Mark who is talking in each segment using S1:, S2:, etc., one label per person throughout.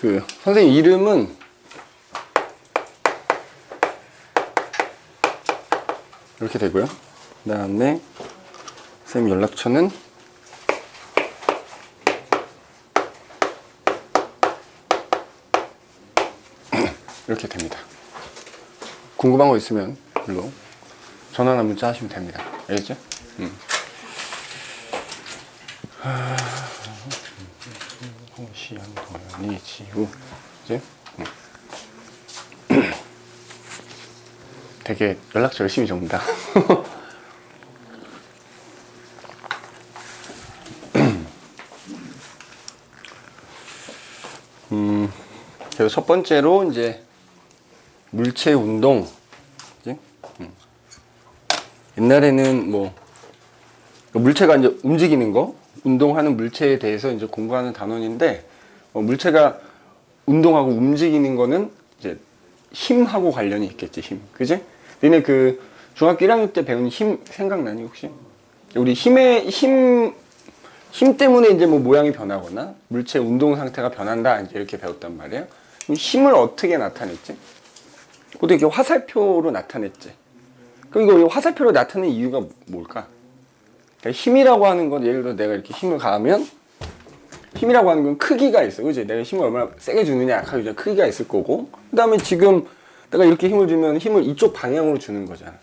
S1: 그 선생님 이름은 이렇게 되고요. 그 다음에 선생님 연락처는 이렇게 됩니다. 궁금한 거 있으면 일로 전화나 문자 하시면 됩니다. 알겠죠? 홍시연 도연이 지우 이제 되게 연락처 열심히 적는다. 그래서 첫 번째로 이제 물체 운동. 그치? 옛날에는 뭐 물체가 이제 움직이는 거, 운동하는 물체에 대해서 이제 공부하는 단원인데, 물체가 운동하고 움직이는 거는 이제 힘하고 관련이 있겠지, 힘. 그지? 너네 그 중학교 1학년 때 배운 힘 생각나니 혹시? 우리 힘 때문에 이제 뭐 모양이 변하거나 물체 운동 상태가 변한다 이제 이렇게 배웠단 말이에요. 그럼 힘을 어떻게 나타냈지? 보통 이렇게 화살표로 나타냈지. 그럼 이거 화살표로 나타내는 이유가 뭘까? 그러니까 힘이라고 하는 건 예를 들어 내가 이렇게 힘을 가하면 힘이라고 하는 건 크기가 있어. 그지? 내가 힘을 얼마나 세게 주느냐 약하게 주느냐 크기가 있을 거고, 그 다음에 지금 내가 이렇게 힘을 주면 힘을 이쪽 방향으로 주는 거잖아.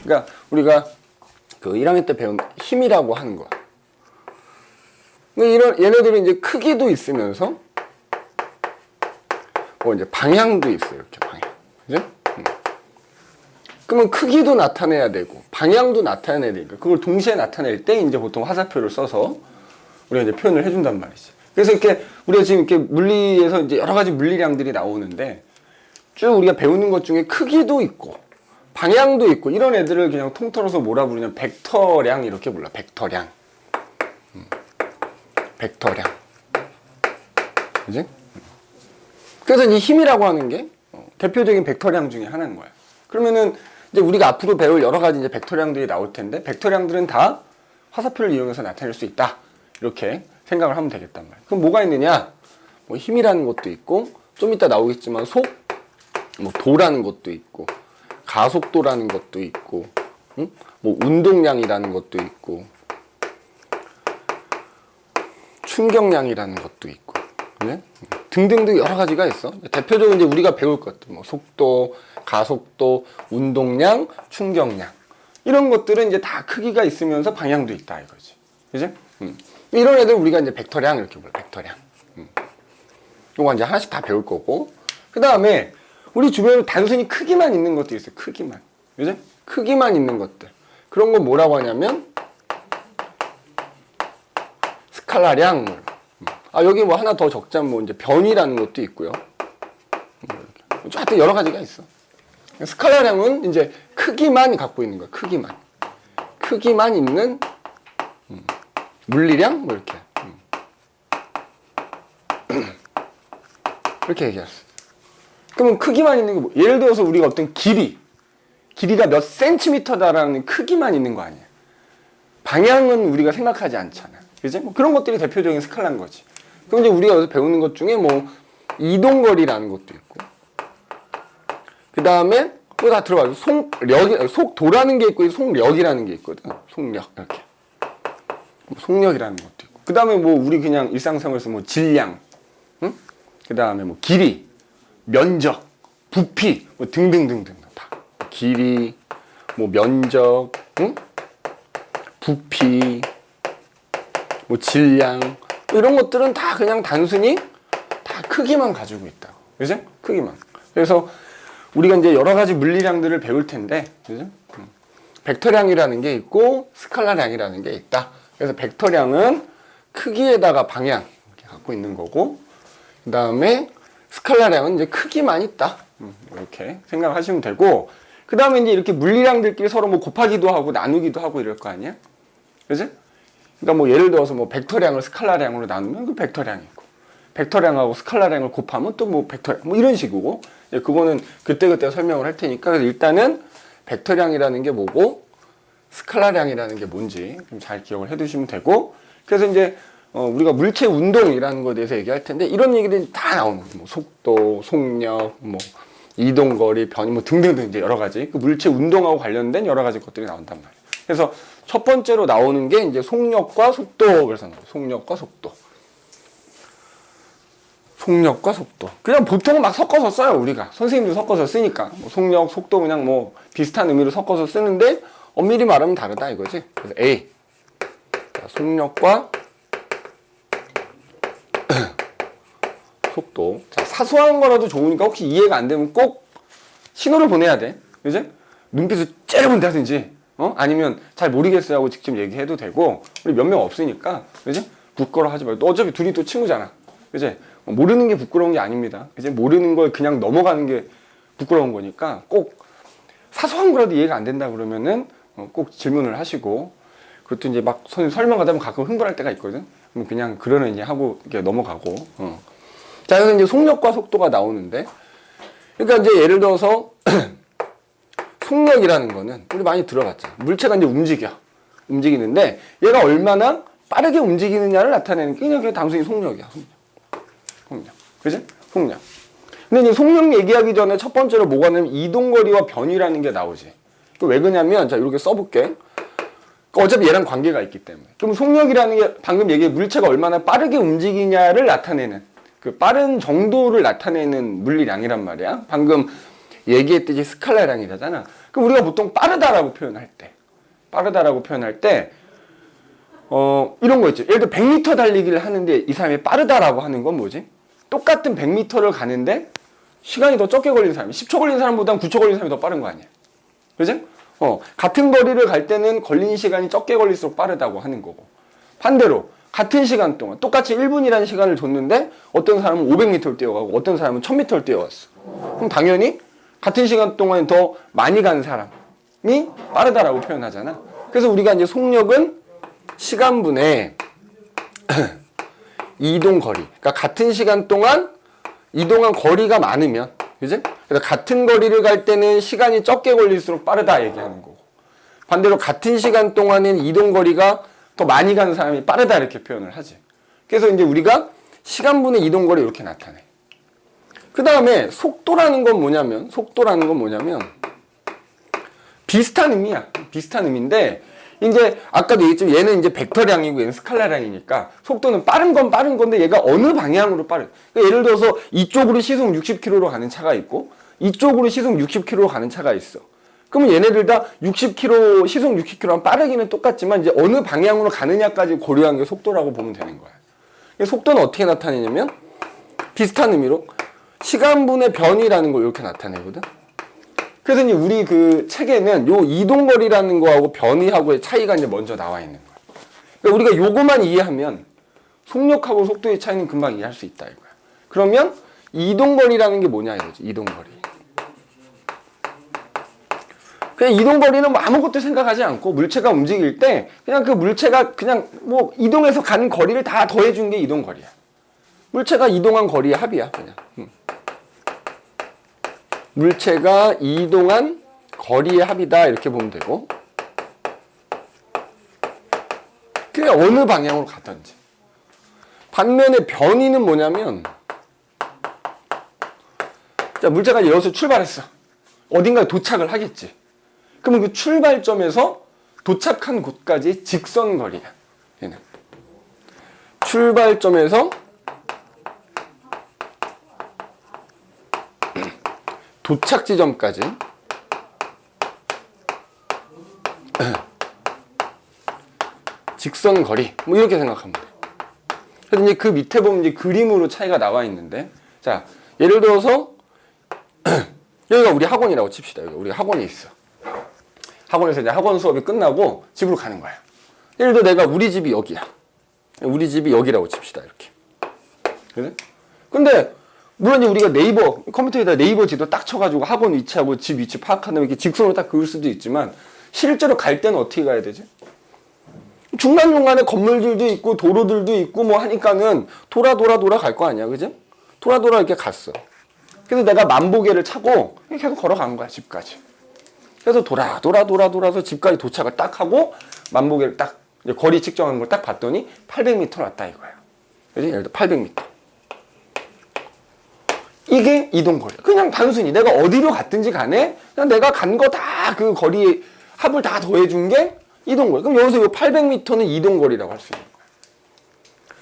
S1: 그러니까 우리가 그 1학년 때 배운 힘이라고 하는 거야. 이런 얘네들은 이제 크기도 있으면서 뭐 이제 방향도 있어요. 이렇게 방향. 그죠? 그러면 크기도 나타내야 되고 방향도 나타내야 되니까 그걸 동시에 나타낼 때 이제 보통 화살표를 써서 우리가 이제 표현을 해준단 말이지. 그래서 이렇게 우리가 지금 이렇게 물리에서 이제 여러 가지 물리량들이 나오는데 쭉 우리가 배우는 것 중에 크기도 있고 방향도 있고 이런 애들을 그냥 통틀어서 뭐라 부르냐, 벡터량 이렇게 불러. 벡터량. 벡터량. 그지? 그래서 이 힘이라고 하는 게 대표적인 벡터량 중에 하나인 거야. 그러면은 이제 우리가 앞으로 배울 여러 가지 이제 벡터량들이 나올 텐데 벡터량들은 다 화살표를 이용해서 나타낼 수 있다. 이렇게 생각을 하면 되겠단 말이야. 그럼 뭐가 있느냐? 뭐 힘이라는 것도 있고 좀 이따 나오겠지만 뭐 도라는 것도 있고 가속도라는 것도 있고 뭐 운동량이라는 것도 있고 충격량이라는 것도 있고 그래? 등등등 여러 가지가 있어. 대표적으로 이제 우리가 배울 것들 뭐 속도, 가속도, 운동량, 충격량 이런 것들은 이제 다 크기가 있으면서 방향도 있다 이거지. 그지? 이런 애들 우리가 이제 벡터량 이렇게 불러. 벡터량. 요거 이제 하나씩 다 배울 거고, 그 다음에 우리 주변에 단순히 크기만 있는 것도 있어요. 크기만. 그지? 크기만 있는 것들. 그런 건 뭐라고 하냐면 스칼라량. 여기 뭐 하나 더 적자면 뭐 이제 변이라는 것도 있고요. 하여튼 여러 가지가 있어. 스칼라량은 이제 크기만 갖고 있는 거야. 크기만 있는 물리량 뭐 이렇게. 이렇게 얘기할 수 있어. 그러면 크기만 있는 게 뭐? 예를 들어서 우리가 어떤 길이가 몇 센티미터다라는 크기만 있는 거 아니야. 방향은 우리가 생각하지 않잖아. 그지? 뭐 그런 것들이 대표적인 스칼라인 거지. 그럼 이제 우리가 여기서 배우는 것 중에 뭐 이동거리라는 것도 있고, 그 다음에 또 다 들어가요. 속도라는 게 있고 속력이라는 게 있거든. 속력 이렇게. 속력이라는 것도 있고. 그 다음에 뭐 우리 그냥 일상생활에서 뭐 질량, 그 다음에 뭐 길이, 면적, 부피, 뭐 등등등등 다. 길이, 뭐 면적, 부피, 뭐 질량 이런 것들은 다 그냥 단순히 다 크기만 가지고 있다. 그죠? 크기만. 그래서 우리가 이제 여러 가지 물리량들을 배울 텐데, 그죠? 벡터량이라는 게 있고 스칼라량이라는 게 있다. 그래서 벡터량은 크기에다가 방향 이렇게 갖고 있는 거고, 그 다음에 스칼라량은 이제 크기만 있다. 이렇게 생각하시면 되고, 그 다음에 이제 이렇게 물리량들끼리 서로 뭐 곱하기도 하고 나누기도 하고 이럴 거 아니야? 그지? 그러니까 뭐 예를 들어서 뭐 벡터량을 스칼라량으로 나누면 그 벡터량이고, 벡터량하고 스칼라량을 곱하면 또 뭐 벡터량, 뭐 이런 식이고, 그거는 그때그때 설명을 할 테니까 그래서 일단은 벡터량이라는 게 뭐고 스칼라량이라는 게 뭔지 좀 잘 기억을 해 두시면 되고, 그래서 이제 우리가 물체 운동이라는 거에 대해서 얘기할 텐데 이런 얘기들이 다 나오는 거예요. 뭐 속도, 속력, 뭐 이동거리, 변이 뭐 등등등 이제 여러 가지 그 물체 운동하고 관련된 여러 가지 것들이 나온단 말이에요. 그래서 첫 번째로 나오는 게 이제 속력과 속도. 그래서 속력과 속도. 속력과 속도. 그냥 보통은 막 섞어서 써요, 우리가. 선생님도 섞어서 쓰니까. 뭐 속력, 속도 그냥 뭐 비슷한 의미로 섞어서 쓰는데 엄밀히 말하면 다르다 이거지. 그래서 A. 자, 속력과 속도. 자, 사소한 거라도 좋으니까 혹시 이해가 안 되면 꼭 신호를 보내야 돼. 그지? 눈빛을 째려본다든지, 아니면 잘 모르겠어요 하고 직접 얘기해도 되고, 우리 몇 명 없으니까, 그지? 부끄러워 하지 말고. 또 어차피 둘이 또 친구잖아. 그지? 모르는 게 부끄러운 게 아닙니다. 그지? 모르는 걸 그냥 넘어가는 게 부끄러운 거니까 꼭 사소한 거라도 이해가 안 된다 그러면은 꼭 질문을 하시고, 그것도 이제 막 설명하다 보면 가끔 흥분할 때가 있거든? 그럼 그냥 그러는 이제 하고 이렇게 넘어가고, 자, 그래서 이제 속력과 속도가 나오는데, 그러니까 이제 예를 들어서, 속력이라는 거는 우리 많이 들어봤죠. 물체가 이제 움직이는데, 얘가 얼마나 빠르게 움직이느냐를 나타내는 게 그냥 단순히 속력이야. 속력. 그지? 속력. 근데 이제 속력 얘기하기 전에 첫 번째로 뭐가 나면 이동거리와 변이라는 게 나오지. 왜 그러냐면, 자, 이렇게 써볼게. 어차피 얘랑 관계가 있기 때문에. 그럼 속력이라는 게 방금 얘기해 물체가 얼마나 빠르게 움직이냐를 나타내는, 그 빠른 정도를 나타내는 물리량이란 말이야. 방금 얘기했듯이 스칼라량이라잖아. 그럼 우리가 보통 빠르다라고 표현할 때, 이런 거 있죠. 예를 들어 100m 달리기를 하는데 이 사람이 빠르다라고 하는 건 뭐지? 똑같은 100m를 가는데 시간이 더 적게 걸린 사람이 10초 걸린 사람보다는 9초 걸린 사람이 더 빠른 거 아니야. 그지? 같은 거리를 갈 때는 걸린 시간이 적게 걸릴수록 빠르다고 하는 거고, 반대로 같은 시간 동안 똑같이 1분이라는 시간을 줬는데 어떤 사람은 500m를 뛰어가고 어떤 사람은 1000m를 뛰어갔어. 그럼 당연히 같은 시간 동안 더 많이 간 사람이 빠르다라고 표현하잖아. 그래서 우리가 이제 속력은 시간분의 이동거리, 그러니까 같은 시간 동안 이동한 거리가 많으면, 그지? 그래서 같은 거리를 갈 때는 시간이 적게 걸릴수록 빠르다 얘기하는 거고, 반대로 같은 시간 동안은 이동거리가 더 많이 가는 사람이 빠르다 이렇게 표현을 하지. 그래서 이제 우리가 시간분의 이동거리 이렇게 나타내. 그 다음에 속도라는 건 뭐냐면 비슷한 의미야. 비슷한 의미인데, 이제 아까도 얘기했지만 얘는 이제 벡터량이고 얘는 스칼라량이니까 속도는 빠른 건 빠른 건데 얘가 어느 방향으로 빠른. 그러니까 예를 들어서 이쪽으로 시속 60km로 가는 차가 있고 이쪽으로 시속 60km로 가는 차가 있어. 그러면 얘네들 다 60km, 시속 60km랑 빠르기는 똑같지만 이제 어느 방향으로 가느냐까지 고려한 게 속도라고 보면 되는 거야. 속도는 어떻게 나타내냐면 비슷한 의미로 시간분의 변이라는 걸 이렇게 나타내거든. 그래서 이제 우리 그 책에는 요 이동거리라는 거하고 변이하고의 차이가 이제 먼저 나와 있는 거야. 그러니까 우리가 요거만 이해하면 속력하고 속도의 차이는 금방 이해할 수 있다 이거야. 그러면 이동거리라는 게 뭐냐 이거지. 이동거리. 그냥 이동거리는 뭐 아무것도 생각하지 않고 물체가 움직일 때 그냥 그 물체가 그냥 뭐 이동해서 가는 거리를 다 더해준 게 이동거리야. 물체가 이동한 거리의 합이야 그냥. 물체가 이동한 거리의 합이다 이렇게 보면 되고, 그게 어느 방향으로 가든지. 반면에 변이는 뭐냐면, 자, 물체가 여기서 출발했어. 어딘가에 도착을 하겠지. 그러면 그 출발점에서 도착한 곳까지 직선거리야. 얘는 출발점에서 도착 지점까지 직선 거리 뭐 이렇게 생각하면 돼. 그래서 이제 그 밑에 보면 이제 그림으로 차이가 나와 있는데, 자 예를 들어서 여기가 우리 학원이라고 칩시다. 여기 우리 학원이 있어. 학원에서 이제 학원 수업이 끝나고 집으로 가는 거야. 예를 들어 내가 우리 집이 여기야. 우리 집이 여기라고 칩시다. 이렇게. 그래? 근데 물론 이제 우리가 네이버 컴퓨터에다 네이버 지도 딱 쳐가지고 학원 위치하고 집 위치 파악한다면 이렇게 직선으로 딱 그을 수도 있지만 실제로 갈 때는 어떻게 가야 되지? 중간중간에 건물들도 있고 도로들도 있고 뭐 하니까는 돌아 갈 거 아니야, 그지? 돌아 이렇게 갔어. 그래서 내가 만보계를 차고 계속 걸어간 거야, 집까지. 그래서 돌아서 집까지 도착을 딱 하고 만보계를 딱 이제 거리 측정하는 걸 딱 봤더니 800m 왔다 이거야. 그지? 예를 들어 800m. 이게 이동거리. 그냥 단순히 내가 어디로 갔든지 간에 그냥 내가 간 거 다 그 거리 합을 다 더해준 게 이동거리. 그럼 여기서 이 800m는 이동거리라고 할 수 있는 거야.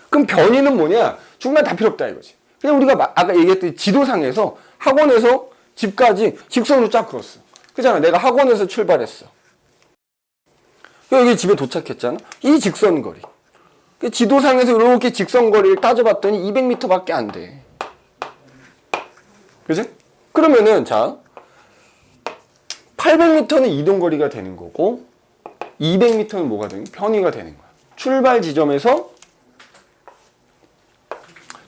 S1: 그럼 변이는 뭐냐? 중간 다 필요 없다 이거지. 그냥 우리가 아까 얘기했듯이 지도상에서 학원에서 집까지 직선으로 쫙 그었어. 그잖아. 내가 학원에서 출발했어. 여기 집에 도착했잖아. 이 직선거리. 지도상에서 이렇게 직선거리를 따져봤더니 200m밖에 안 돼. 그지? 그러면은 자 800m는 이동거리가 되는 거고 200m는 뭐가 되는 거야? 편의가 되는 거야. 출발 지점에서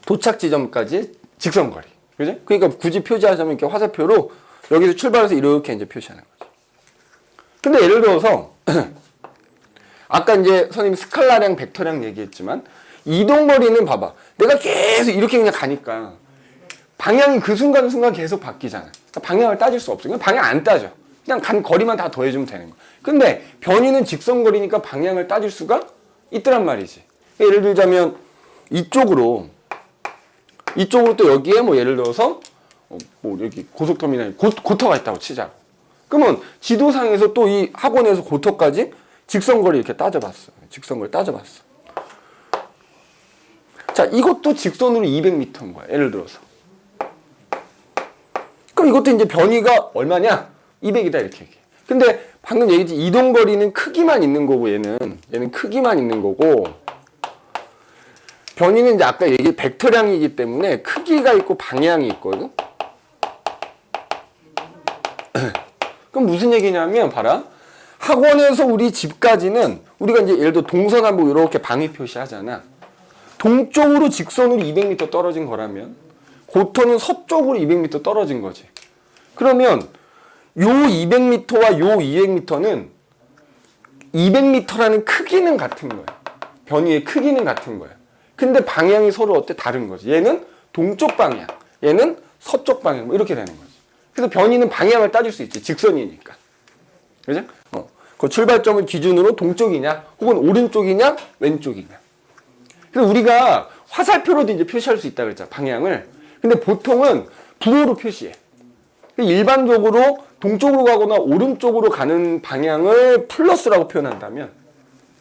S1: 도착 지점까지 직선거리. 그지? 그러니까 굳이 표시하자면 이렇게 화살표로 여기서 출발해서 이렇게 이제 표시하는 거지. 근데 예를 들어서 아까 이제 선생님이 스칼라량, 벡터량 얘기했지만 이동거리는 봐봐. 내가 계속 이렇게 그냥 가니까 방향이 그 순간순간 계속 바뀌잖아. 그러니까 방향을 따질 수 없어. 그냥 방향 안 따져. 그냥 간 거리만 다 더해주면 되는 거야. 근데 변이는 직선거리니까 방향을 따질 수가 있더란 말이지. 예를 들자면 이쪽으로 또 여기에 뭐 예를 들어서 뭐 여기 고속터미널 고터가 있다고 치자고. 그러면 지도상에서 또 이 학원에서 고터까지 직선거리 이렇게 따져봤어. 직선거리 따져봤어. 자, 이것도 직선으로 200m인 거야. 예를 들어서. 그럼 이것도 이제 변이가 얼마냐? 200이다 이렇게 얘기해. 근데 방금 얘기했지 이동거리는 크기만 있는 거고 얘는 크기만 있는 거고 변이는 이제 아까 얘기한 벡터량이기 때문에 크기가 있고 방향이 있거든. 그럼 무슨 얘기냐면 봐라. 학원에서 우리 집까지는 우리가 이제 예를 들어 동서남북 이렇게 방위 표시하잖아. 동쪽으로 직선으로 200m 떨어진 거라면 고터는 서쪽으로 200m 떨어진 거지. 그러면 요 200m와 요 200m는 200m라는 크기는 같은 거야. 변이의 크기는 같은 거야. 근데 방향이 서로 어때? 다른 거지. 얘는 동쪽 방향, 얘는 서쪽 방향, 뭐 이렇게 되는 거지. 그래서 변이는 방향을 따질 수 있지. 직선이니까. 그죠? 그 출발점을 기준으로 동쪽이냐, 혹은 오른쪽이냐, 왼쪽이냐. 그래서 우리가 화살표로도 이제 표시할 수 있다 그랬잖아. 방향을. 근데 보통은 부호로 표시해. 일반적으로 동쪽으로 가거나 오른쪽으로 가는 방향을 플러스라고 표현한다면,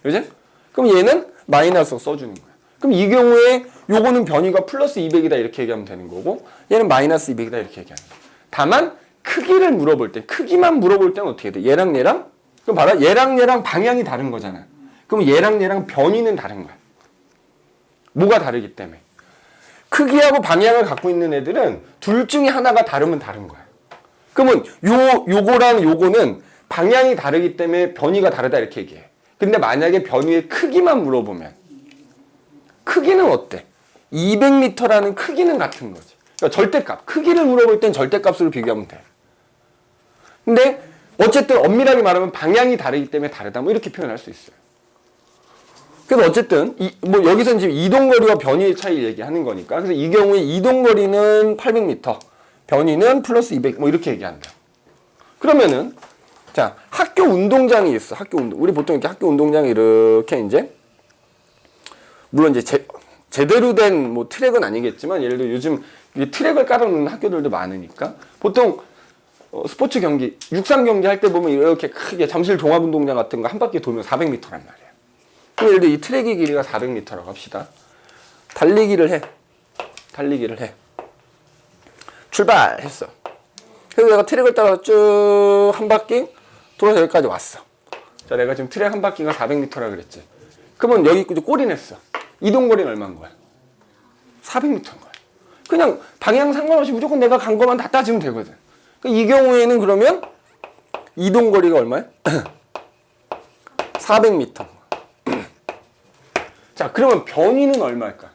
S1: 그지? 그럼 얘는 마이너스 써주는 거야. 그럼 이 경우에 요거는 변이가 플러스 200이다 이렇게 얘기하면 되는 거고, 얘는 마이너스 200이다 이렇게 얘기하는 거야. 다만 크기를 물어볼 때, 크기만 물어볼 때는 어떻게 돼? 얘랑 얘랑? 그럼 봐라. 얘랑 방향이 다른 거잖아. 그럼 얘랑 변이는 다른 거야. 뭐가 다르기 때문에. 크기하고 방향을 갖고 있는 애들은 둘 중에 하나가 다르면 다른 거야. 그러면 요거랑 요거는 방향이 다르기 때문에 변이가 다르다 이렇게 얘기해. 근데 만약에 변이의 크기만 물어보면 크기는 어때? 200m라는 크기는 같은 거지. 그러니까 절대값. 크기를 물어볼 땐 절대값으로 비교하면 돼. 근데 어쨌든 엄밀하게 말하면 방향이 다르기 때문에 다르다. 뭐 이렇게 표현할 수 있어요. 그래서 어쨌든 뭐 여기서는 지금 이동거리와 변이의 차이를 얘기하는 거니까. 그래서 이 경우에 이동거리는 800m, 변이는 플러스 200, 뭐 이렇게 얘기한다. 그러면은 자, 학교 운동장이 있어. 학교 운동. 우리 보통 이렇게 학교 운동장에 이렇게 이제 물론 이제 제대로 된 뭐 트랙은 아니겠지만 예를 들어 요즘 트랙을 깔아놓는 학교들도 많으니까 보통 스포츠 경기, 육상 경기 할 때 보면 이렇게 크게 잠실 종합운동장 같은 거 한 바퀴 돌면 400m란 말이야. 그럼 예를 들어 이 트랙의 길이가 400m라고 합시다. 달리기를 해. 출발했어. 그래서 내가 트랙을 따라서 쭉 한 바퀴 돌아서 여기까지 왔어. 자, 내가 지금 트랙 한 바퀴가 400m라 그랬지. 그러면 여기 꼬리 냈어. 이동거리는 얼마인 거야? 400m인 거야. 그냥 방향 상관없이 무조건 내가 간 것만 다 따지면 되거든. 이 경우에는 그러면 이동거리가 얼마야? 400m. 자, 그러면 변이는 얼마일까?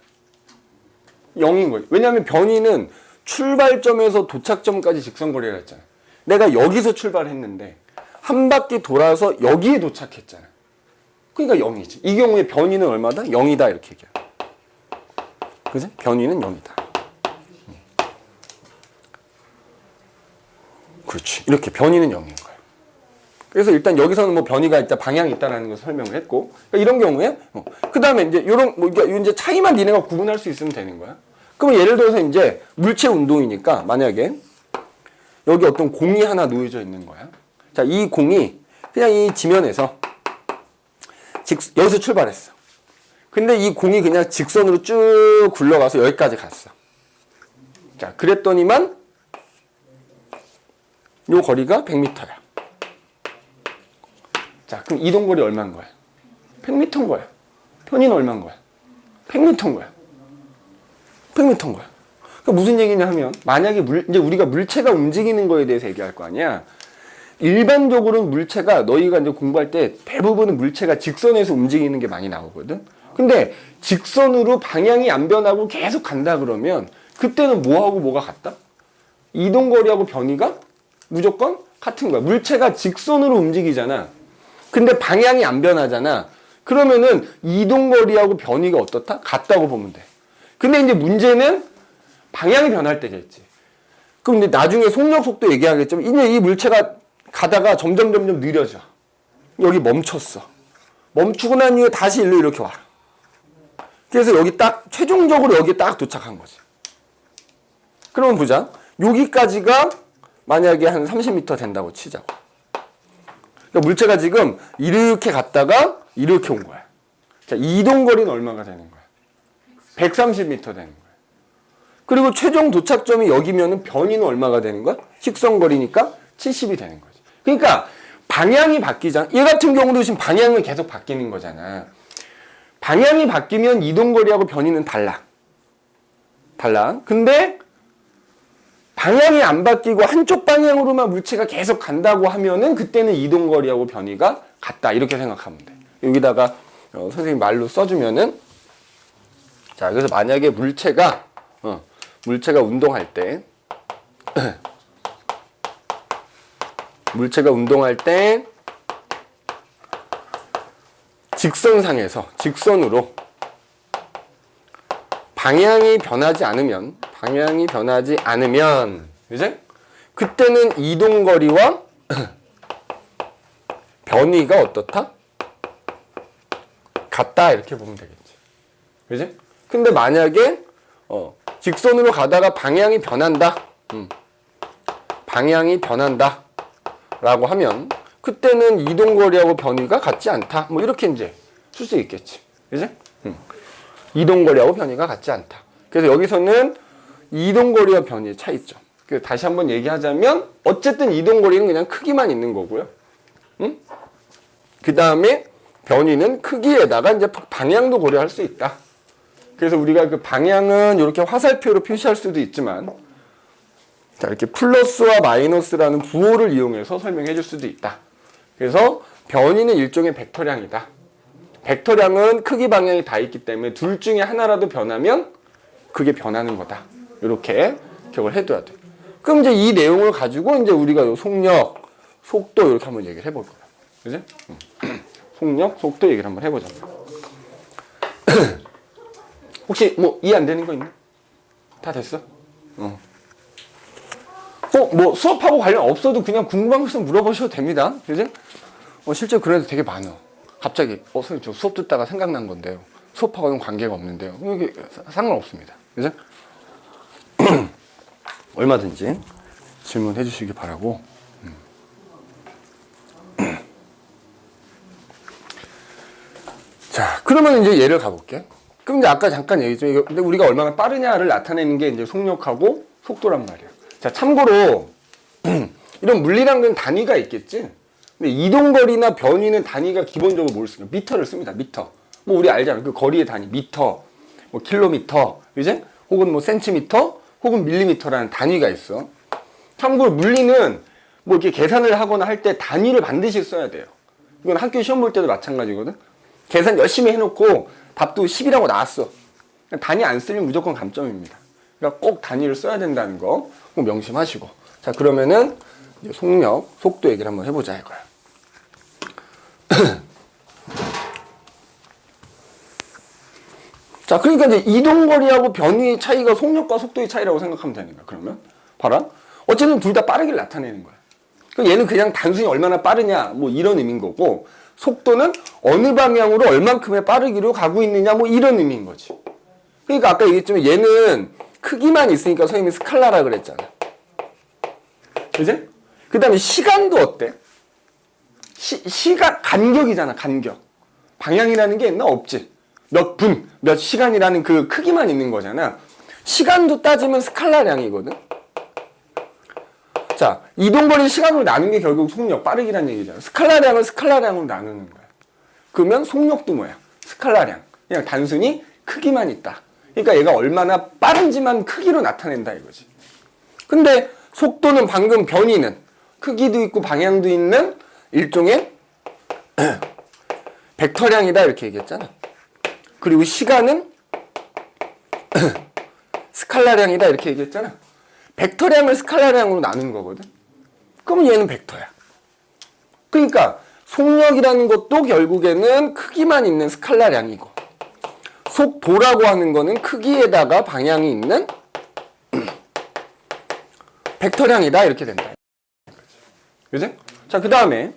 S1: 0인 거지. 왜냐하면 변이는 출발점에서 도착점까지 직선거리라 했잖아. 내가 여기서 출발했는데 한 바퀴 돌아서 여기에 도착했잖아. 그러니까 0이지. 이 경우에 변이는 얼마다? 0이다 이렇게 얘기해. 그지? 변이는 0이다. 그렇지. 이렇게 변이는 0인 거야. 그래서 일단 여기서는 뭐 변이가 일단 방향이 있다라는 걸 설명을 했고, 그러니까 이런 경우에 그 다음에 이제 요런 뭐 이제 차이만 니네가 구분할 수 있으면 되는 거야. 그럼 예를 들어서 이제 물체 운동이니까 만약에 여기 어떤 공이 하나 놓여져 있는 거야. 자, 이 공이 그냥 이 지면에서 여기서 출발했어. 근데 이 공이 그냥 직선으로 쭉 굴러가서 여기까지 갔어. 자, 그랬더니만 요 거리가 100m야. 자, 그럼 이동거리 얼마인 거야? 100m인 거야. 편의는 얼마인 거야? 100m인 거야. 100m인 거야. 그러니까 무슨 얘기냐 하면, 만약에 이제 우리가 물체가 움직이는 거에 대해서 얘기할 거 아니야. 일반적으로는 물체가, 너희가 이제 공부할 때 대부분은 물체가 직선에서 움직이는 게 많이 나오거든. 근데 직선으로 방향이 안 변하고 계속 간다 그러면 그때는 뭐하고 뭐가 같다? 이동거리하고 변이가 무조건 같은 거야. 물체가 직선으로 움직이잖아. 근데 방향이 안 변하잖아. 그러면은 이동거리하고 변이가 어떻다? 같다고 보면 돼. 근데 이제 문제는 방향이 변할 때겠지. 그럼 이제 나중에 속력 속도 얘기하겠지만, 이제 이 물체가 가다가 점점 느려져. 여기 멈췄어. 멈추고 난 이후에 다시 일로 이렇게 와. 그래서 여기 딱 최종적으로 여기 딱 도착한 거지. 그러면 보자. 여기까지가 만약에 한 30m 된다고 치자고. 그러니까 물체가 지금 이렇게 갔다가 이렇게 온 거야. 자, 이동거리는 얼마가 되는 거야? 130m 되는 거야. 그리고 최종 도착점이 여기면은 변이는 얼마가 되는 거야? 직선거리니까 70이 되는 거지. 그러니까 방향이 바뀌잖아. 얘 같은 경우도 지금 방향은 계속 바뀌는 거잖아. 방향이 바뀌면 이동거리하고 변이는 달라. 근데 방향이 안 바뀌고 한쪽 방향으로만 물체가 계속 간다고 하면은 그때는 이동거리하고 변이가 같다. 이렇게 생각하면 돼. 여기다가 선생님 말로 써주면은, 자, 그래서 만약에 물체가 운동할 때 직선으로 방향이 변하지 않으면 이제 그때는 이동거리와 변이가 어떻다? 같다. 이렇게 보면 되겠지. 그지? 근데 만약에 직선으로 가다가 방향이 변한다 라고 하면 그때는 이동거리하고 변이가 같지 않다. 뭐 이렇게 이제 쓸 수 있겠지. 그지? 이동거리하고 변이가 같지 않다. 그래서 여기서는 이동거리와 변이의 차이점. 그래서 다시 한번 얘기하자면 어쨌든 이동거리는 그냥 크기만 있는 거고요. 그 다음에 변이는 크기에다가 이제 방향도 고려할 수 있다. 그래서 우리가 그 방향은 이렇게 화살표로 표시할 수도 있지만, 자, 이렇게 플러스와 마이너스라는 부호를 이용해서 설명해 줄 수도 있다. 그래서 변이는 일종의 벡터량이다. 벡터량은 크기 방향이 다 있기 때문에 둘 중에 하나라도 변하면 그게 변하는 거다. 이렇게 기억을 해둬야 돼. 그럼 이제 이 내용을 가지고 이제 우리가 요 속력, 속도 이렇게 한번 얘기를 해볼 거야. 그지? 속력, 속도 얘기를 한번 해보자. 혹시 뭐 이해 안 되는 거 있나? 다 됐어? 뭐 수업하고 관련 없어도 그냥 궁금한 거 있으면 물어보셔도 됩니다. 그지? 실제 그런 애들 되게 많아. 갑자기 선생님 저 수업 듣다가 생각난 건데요. 수업하고는 관계가 없는데요. 이게 상관없습니다. 그죠? 얼마든지 질문해 주시기 바라고. 자, 그러면 이제 예를 가볼게. 그럼 이제 아까 잠깐 얘기했죠. 근데 우리가 얼마나 빠르냐를 나타내는 게 이제 속력하고 속도란 말이야. 자, 참고로 이런 물리량은 단위가 있겠지. 근데 이동거리나 변이는 단위가 기본적으로 뭘 쓰냐? 미터를 씁니다. 미터. 뭐 우리 알잖아. 그 거리의 단위 미터, 뭐 킬로미터, 이제 혹은 뭐 센티미터, 혹은 밀리미터라는 단위가 있어. 참고로 물리는 뭐 이렇게 계산을 하거나 할 때 단위를 반드시 써야 돼요. 이건 학교 시험 볼 때도 마찬가지거든. 계산 열심히 해놓고 답도 10이라고 나왔어. 단위 안 쓰면 무조건 감점입니다. 그러니까 꼭 단위를 써야 된다는 거 꼭 명심하시고. 자, 그러면은 이제 속력, 속도 얘기를 한번 해보자 이거야. 자, 그러니까 이제 이동거리하고 변이의 차이가 속력과 속도의 차이라고 생각하면 되는 거야. 그러면 봐라. 어쨌든 둘 다 빠르게 나타내는 거야. 그럼 얘는 그냥 단순히 얼마나 빠르냐 뭐 이런 의미인 거고, 속도는 어느 방향으로 얼만큼의 빠르기로 가고 있느냐 뭐 이런 의미인 거지. 그러니까 아까 얘기했지만 얘는 크기만 있으니까 선생님이 스칼라라 그랬잖아. 그지? 그 다음에 시간도 어때? 시간, 간격이잖아, 간격. 방향이라는 게 있나? 없지. 몇 분, 몇 시간이라는 그 크기만 있는 거잖아. 시간도 따지면 스칼라량이거든. 자, 이동거리 시간으로 나눈 게 결국 속력, 빠르기란 얘기잖아. 스칼라량을 스칼라량으로 나누는 거야. 그러면 속력도 뭐야? 스칼라량. 그냥 단순히 크기만 있다. 그러니까 얘가 얼마나 빠른지만 크기로 나타낸다 이거지. 근데 속도는 방금 변이는 크기도 있고 방향도 있는 일종의 벡터량이다 이렇게 얘기했잖아. 그리고 시간은 스칼라량이다 이렇게 얘기했잖아. 벡터량을 스칼라량으로 나눈 거거든. 그러면 얘는 벡터야. 그러니까 속력이라는 것도 결국에는 크기만 있는 스칼라량이고, 속도라고 하는 거는 크기에다가 방향이 있는 벡터량이다 이렇게 된다. 그지? 자, 그 다음에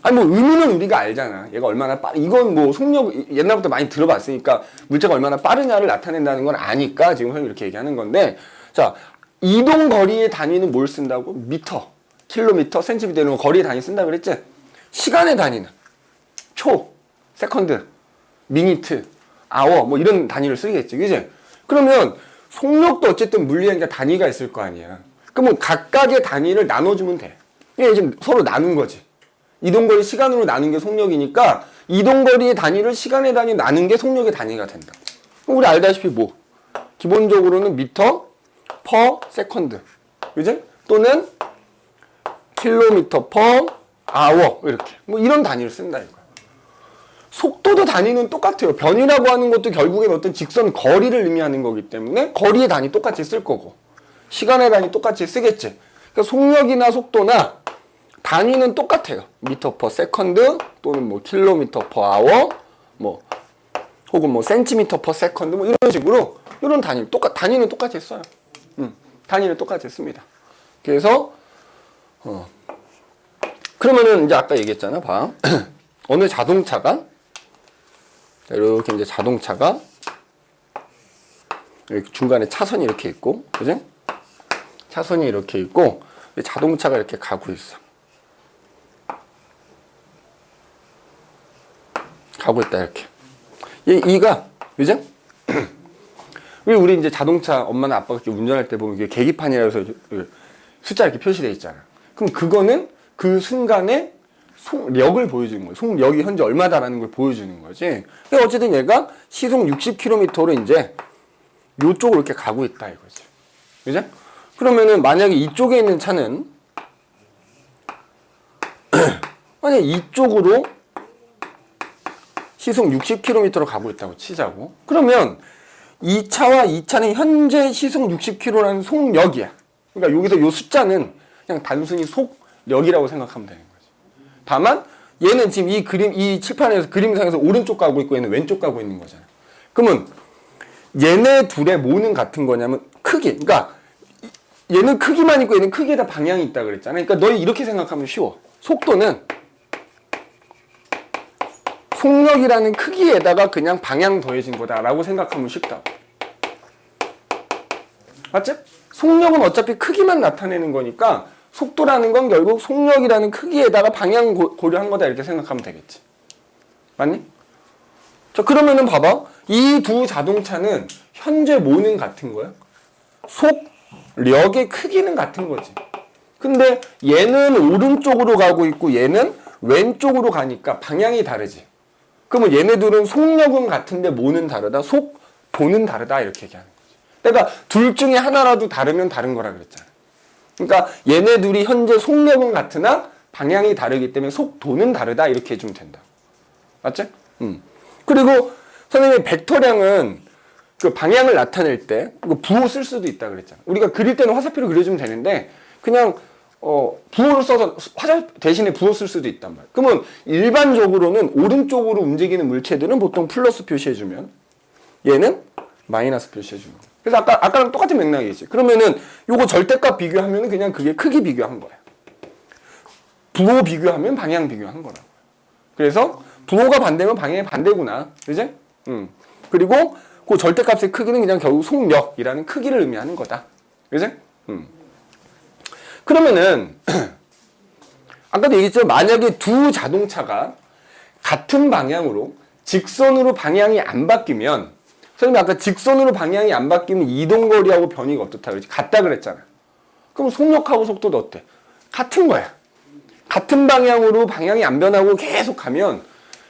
S1: 아니 뭐 의미는 우리가 알잖아. 얘가 얼마나 이건 뭐 속력 옛날부터 많이 들어봤으니까 물체가 얼마나 빠르냐를 나타낸다는 건 아니까 지금 선생님 이렇게 얘기하는 건데, 자, 이동 거리의 단위는 뭘 쓴다고? 미터, 킬로미터, 센티미터 이런 거리의 단위 쓴다 그랬지? 시간의 단위는 초, 세컨드, 미니트, 아워 뭐 이런 단위를 쓰겠지, 그지? 그러면 속력도 어쨌든 물리학의 단위가 있을 거 아니야. 그러면 각각의 단위를 나눠주면 돼. 이게 지금 서로 나눈 거지. 이동거리 시간으로 나눈 게 속력이니까 이동거리의 단위를 시간의 단위 나눈 게 속력의 단위가 된다. 그럼 우리 알다시피 뭐 기본적으로는 미터 퍼 세컨드, 그지? 또는 킬로미터 퍼 아워 이렇게 뭐 이런 단위를 쓴다 이거야. 속도도 단위는 똑같아요. 변이라고 하는 것도 결국엔 어떤 직선 거리를 의미하는 거기 때문에 거리의 단위 똑같이 쓸 거고, 시간의 단위 똑같이 쓰겠지. 그러니까 속력이나 속도나 단위는 똑같아요. 미터 퍼 세컨드 또는 뭐 킬로미터 퍼 아워 뭐 혹은 뭐 센티미터 퍼 세컨드 뭐 이런 식으로 이런 단위는 똑같이 써요. 단위는 똑같이 씁니다. 그래서 그러면은 이제 아까 얘기했잖아. 봐. 어느 자동차가 이렇게 이제 자동차가 이렇게 중간에 차선이 이렇게 있고, 그지? 차선이 이렇게 있고 자동차가 이렇게 가고 있어. 가고 있다 이렇게. 이가 그죠? 우리 이제 자동차 엄마나 아빠가 이렇게 운전할 때 보면 이게 계기판이라고 해서 숫자 이렇게 표시되어 있잖아. 그럼 그거는 그 순간에 속력을 보여주는 거예요. 속력이 현재 얼마다라는 걸 보여주는 거지. 그러니까 어쨌든 얘가 시속 60km로 이제 요쪽으로 이렇게 가고 있다 이거지. 그죠? 그러면은 만약에 이쪽에 있는 차는 만약에 이쪽으로 시속 60km로 가고 있다고 치자고. 그러면 이 차와 이 차는 현재 시속 60km라는 속력이야. 그러니까 여기서 요 숫자는 그냥 단순히 속력이라고 생각하면 되는 거지. 다만 얘는 지금 이 칠판에서 그림상에서 오른쪽 가고 있고 얘는 왼쪽 가고 있는 거잖아. 그러면 얘네 둘의 뭐는 같은 거냐면 크기. 그러니까 얘는 크기만 있고 얘는 크기에다 방향이 있다 그랬잖아. 그러니까 너희 이렇게 생각하면 쉬워. 속도는 속력이라는 크기에다가 그냥 방향 더해진 거다라고 생각하면 쉽다. 맞지? 속력은 어차피 크기만 나타내는 거니까 속도라는 건 결국 속력이라는 크기에다가 방향 고려한 거다 이렇게 생각하면 되겠지. 맞니? 자, 그러면은 봐봐. 이 두 자동차는 현재 뭐는 같은 거야? 속력의 크기는 같은 거지. 근데 얘는 오른쪽으로 가고 있고 얘는 왼쪽으로 가니까 방향이 다르지. 그러면 얘네들은 속력은 같은데 뭐는 다르다? 속도는 다르다 이렇게 얘기하는 거지. 그러니까 둘 중에 하나라도 다르면 다른 거라 그랬잖아. 그러니까 얘네들이 현재 속력은 같으나 방향이 다르기 때문에 속도는 다르다 이렇게 해주면 된다. 맞지? 그리고 선생님이 벡터량은 그 방향을 나타낼 때 부호 쓸 수도 있다 그랬잖아. 우리가 그릴 때는 화살표로 그려주면 되는데 그냥 부호를 써서 화살 대신에 부호 쓸 수도 있단 말이야. 그러면 일반적으로는 오른쪽으로 움직이는 물체들은 보통 플러스 표시해주면 얘는 마이너스 표시해주는 거야. 그래서 아까랑 똑같은 맥락이지. 그러면은 요거 절대값 비교하면은 그냥 그게 크기 비교한 거야. 부호 비교하면 방향 비교하는 거라고. 그래서 부호가 반대면 방향이 반대구나. 그지? 그리고 그 절대값의 크기는 그냥 결국 속력이라는 크기를 의미하는 거다. 그지? 그러면은 아까도 얘기했죠. 만약에 두 자동차가 같은 방향으로 직선으로 방향이 안 바뀌면, 선생님이 아까 직선으로 방향이 안 바뀌면 이동거리하고 변이가 어떻다 그랬지? 같다 그랬잖아. 그럼 속력하고 속도도 어때? 같은 거야. 같은 방향으로 방향이 안 변하고 계속 가면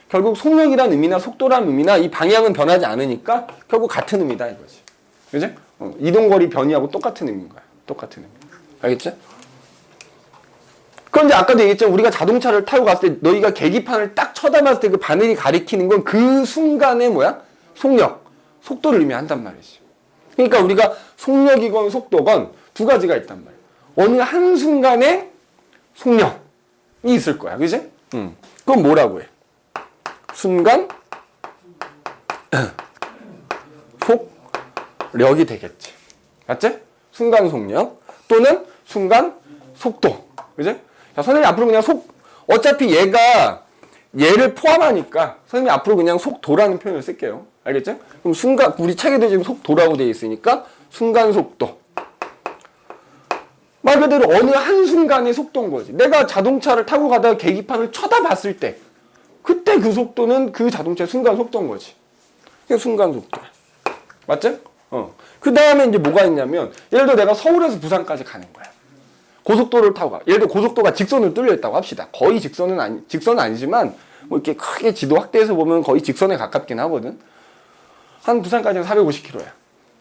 S1: 결국 속력이란 의미나 속도란 의미나 이 방향은 변하지 않으니까 결국 같은 의미다 이거지. 그지? 이동거리 변이하고 똑같은 의미인 거야. 똑같은 의미. 알겠지? 그런데 아까도 얘기했죠. 우리가 자동차를 타고 갔을 때 너희가 계기판을 딱 쳐다봤을 때 그 바늘이 가리키는 건 그 순간의 뭐야? 속력, 속도를 의미한단 말이지. 그러니까 우리가 속력이건 속도건 두 가지가 있단 말이야. 어느 한 순간에 속력이 있을 거야. 그지? 그건 뭐라고 해? 순간 속력이 되겠지. 맞지? 순간 속력 또는 순간 속도. 그지? 자, 선생님이 앞으로 그냥 어차피 얘를 포함하니까 선생님이 앞으로 그냥 속도라는 표현을 쓸게요. 알겠죠? 그럼 순간, 우리 책에도 지금 속도라고 되어 있으니까 순간 속도. 말 그대로 어느 한순간의 속도인 거지. 내가 자동차를 타고 가다가 계기판을 쳐다봤을 때 그때 그 속도는 그 자동차의 순간 속도인 거지. 그게 순간 속도야. 맞죠? 그 다음에 이제 뭐가 있냐면, 예를 들어 내가 서울에서 부산까지 가는 거야. 고속도로를 타고 가. 예를 들어 고속도로가 직선으로 뚫려 있다고 합시다. 거의 직선은 아니지만 뭐 이렇게 크게 지도 확대해서 보면 거의 직선에 가깝긴 하거든. 한 부산까지는 450km야.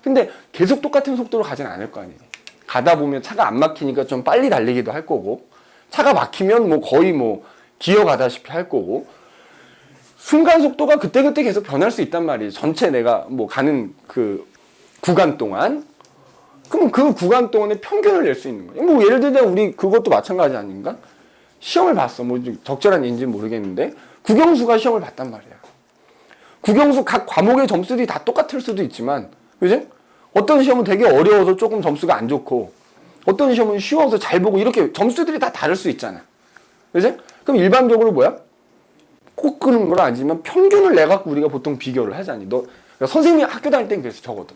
S1: 근데 계속 똑같은 속도로 가진 않을 거 아니에요. 가다 보면 차가 안 막히니까 좀 빨리 달리기도 할 거고, 차가 막히면 뭐 거의 뭐 기어가다시피 할 거고, 순간 속도가 그때그때 계속 변할 수 있단 말이에요. 전체 내가 뭐 가는 그 구간 동안. 그럼 그 구간 동안에 평균을 낼 수 있는 거예요. 뭐 예를 들면 우리 그것도 마찬가지 아닌가? 시험을 봤어. 뭐 적절한 얘기인지는 모르겠는데 국영수가 시험을 봤단 말이야. 국영수 각 과목의 점수들이 다 똑같을 수도 있지만, 그지? 어떤 시험은 되게 어려워서 조금 점수가 안 좋고, 어떤 시험은 쉬워서 잘 보고, 이렇게 점수들이 다 다를 수 있잖아. 그지? 그럼 일반적으로 뭐야? 꼭 그런 건 아니지만 평균을 내갖고 우리가 보통 비교를 하잖니. 그러니까 선생님이 학교 다닐 땐 그래서 적어도.